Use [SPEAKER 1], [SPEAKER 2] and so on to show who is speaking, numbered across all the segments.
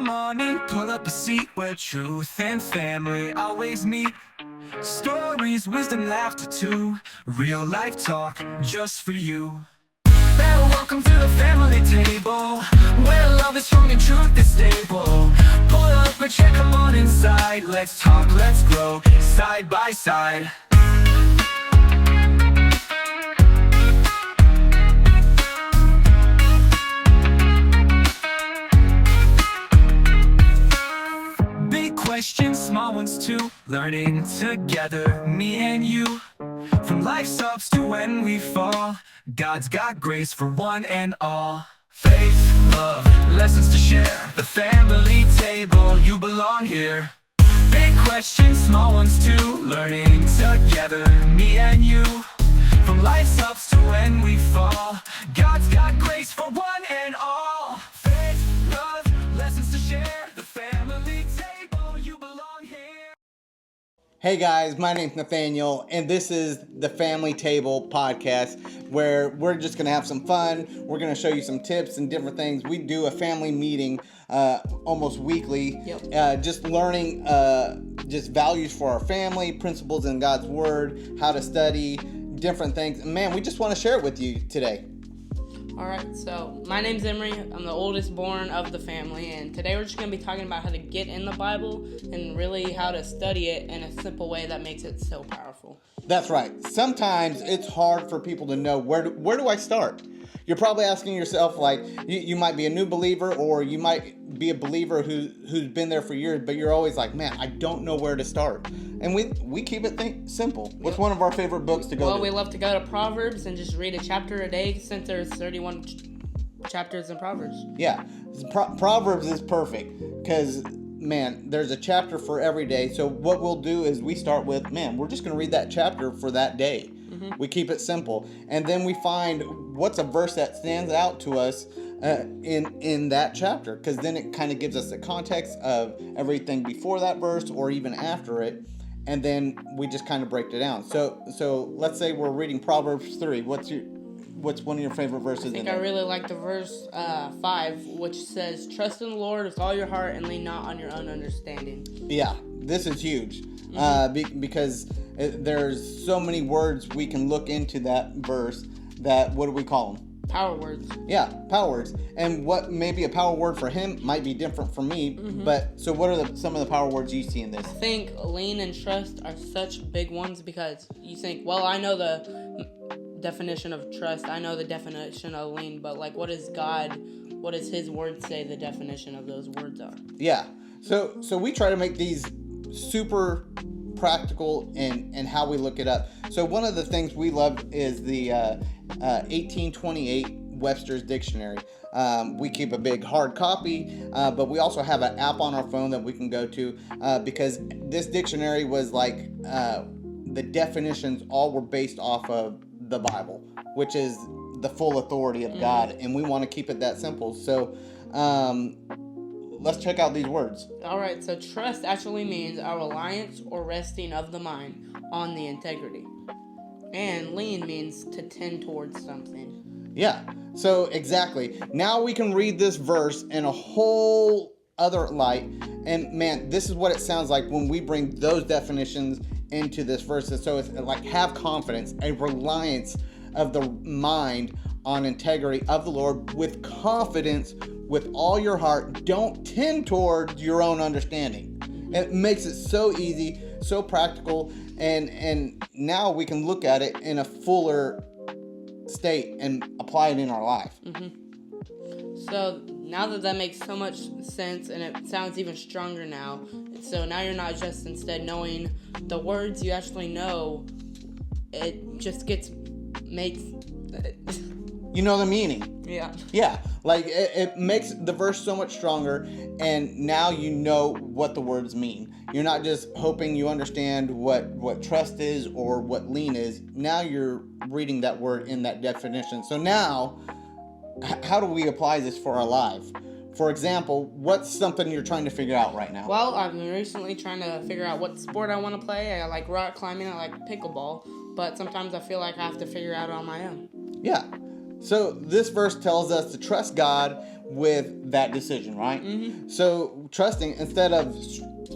[SPEAKER 1] Come on in, pull up a seat where truth and family always meet. Stories, wisdom, laughter too. Real life talk just for you. Welcome to the family table, where love is strong and truth is stable. Pull up a chair, come on inside. Let's talk, let's grow, side by side. Big questions, small ones too. Learning together, me and you. From life's ups to when we fall, God's got grace for one and all. Faith, love, lessons to share. The family table, you belong here. Big questions, small ones too. Learning together, me and you. From life's ups to when we fall, God's got grace for one and all. Faith, love, lessons to share. The family table, you belong here.
[SPEAKER 2] Hey guys, my name's Nathaniel, and this is the Family Table podcast, where we're just going to have some fun. We're going to show you some tips and different things. We do a family meeting almost weekly, just learning just values for our family, principles in God's Word, how to study, different things. And man, we just want to share it with you today.
[SPEAKER 3] Alright, so my name's Emery. I'm the oldest born of the family, and today we're just going to be talking about how to get in the Bible and really how to study it in a simple way that makes it so powerful.
[SPEAKER 2] That's right. Sometimes it's hard for people to know where do I start? You're probably asking yourself, like, you might be a new believer, or you might be a believer who's been there for years, but you're always like, man, I don't know where to start. And we keep it simple. What's one of our favorite books to go to?
[SPEAKER 3] Well, we love to go to Proverbs and just read a chapter a day, since there's 31 chapters in Proverbs.
[SPEAKER 2] Yeah, Proverbs is perfect because, man, there's a chapter for every day. So what we'll do is we start with, man, we're just going to read that chapter for that day. We keep it simple. And then we find what's a verse that stands out to us in that chapter, because then it kind of gives us the context of everything before that verse or even after it. And then we just kind of break it down. So let's say we're reading Proverbs 3. What's one of your favorite verses?
[SPEAKER 3] I think I really like the verse 5, which says, "Trust in the Lord with all your heart and lean not on your own understanding."
[SPEAKER 2] Yeah, this is huge because there's so many words we can look into that verse that, what do we call them?
[SPEAKER 3] Power words.
[SPEAKER 2] Yeah, power words. And what may be a power word for him might be different for me. But so what are some of the power words you see in this?
[SPEAKER 3] I think lean and trust are such big ones, because you think, well, I know the definition of trust, I know the definition of lean, but like, what does his word say the definition of those words are? Yeah.
[SPEAKER 2] So we try to make these super practical in how we look it up. So one of the things we love is the 1828 Webster's Dictionary. We keep a big hard copy, but we also have an app on our phone that we can go to, because this dictionary was like the definitions all were based off of the Bible, which is the full authority of God, and we want to keep it that simple. So let's check out these words.
[SPEAKER 3] Alright, so trust actually means a reliance or resting of the mind on the integrity. And lean means to tend towards something.
[SPEAKER 2] Yeah, so exactly. Now we can read this verse in a whole other light. And man, this is what it sounds like when we bring those definitions into this verse. So it's like, have confidence, a reliance of the mind on integrity of the Lord with confidence with all your heart. Don't tend towards your own understanding. It makes it so easy, so practical, and now we can look at it in a fuller state and apply it in our life.
[SPEAKER 3] So now that makes so much sense, and it sounds even stronger now. So now you're not just instead knowing the words, you actually know it just makes
[SPEAKER 2] you know the meaning. Yeah, like it makes the verse so much stronger, and now you know what the words mean. You're not just hoping you understand what trust is or what lean is. Now you're reading that word in that definition. So now, how do we apply this for our life? For example, what's something you're trying to figure out right now?
[SPEAKER 3] Well, I've been recently trying to figure out what sport I want to play. I like rock climbing, I like pickleball, but sometimes I feel like I have to figure it out on my own.
[SPEAKER 2] Yeah. So this verse tells us to trust God with that decision, right? So trusting instead of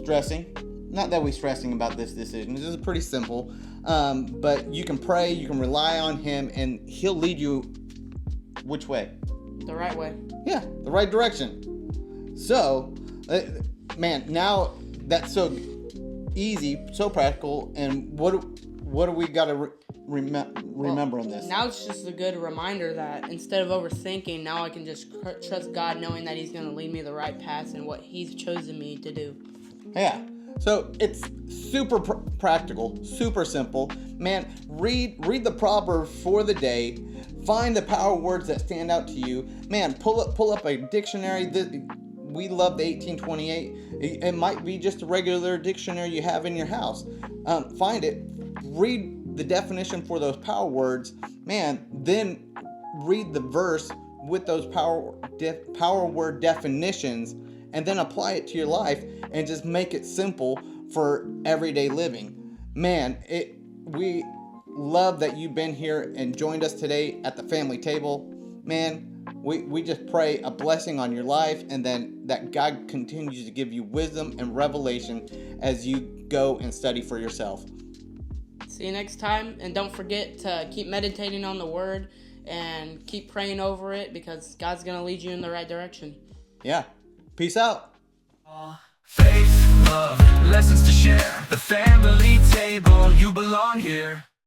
[SPEAKER 2] stressing. Not that we're stressing about this decision. This is pretty simple. But you can pray, you can rely on him, and he'll lead you which way?
[SPEAKER 3] The right way.
[SPEAKER 2] Yeah, the right direction. So, man, now that's so easy, so practical, and what do we got to remember in this?
[SPEAKER 3] Now it's just a good reminder that instead of overthinking, now I can just trust God, knowing that He's going to lead me the right path and what He's chosen me to do.
[SPEAKER 2] Yeah. So it's super practical, super simple. Man, read the proverb for the day. Find the power words that stand out to you. Man, pull up a dictionary. We love the 1828. It might be just a regular dictionary you have in your house. Find it. Read the definition for those power words. Man, then read the verse with those power word definitions, and then apply it to your life and just make it simple for everyday living. Man, we love that you've been here and joined us today at the family table. Man, we just pray a blessing on your life, and then that God continues to give you wisdom and revelation as you go and study for yourself.
[SPEAKER 3] See you next time, and don't forget to keep meditating on the Word and keep praying over it, because God's going to lead you in the right direction.
[SPEAKER 2] Yeah. Peace out.
[SPEAKER 1] Faith, love, lessons to share. The family table, you belong here.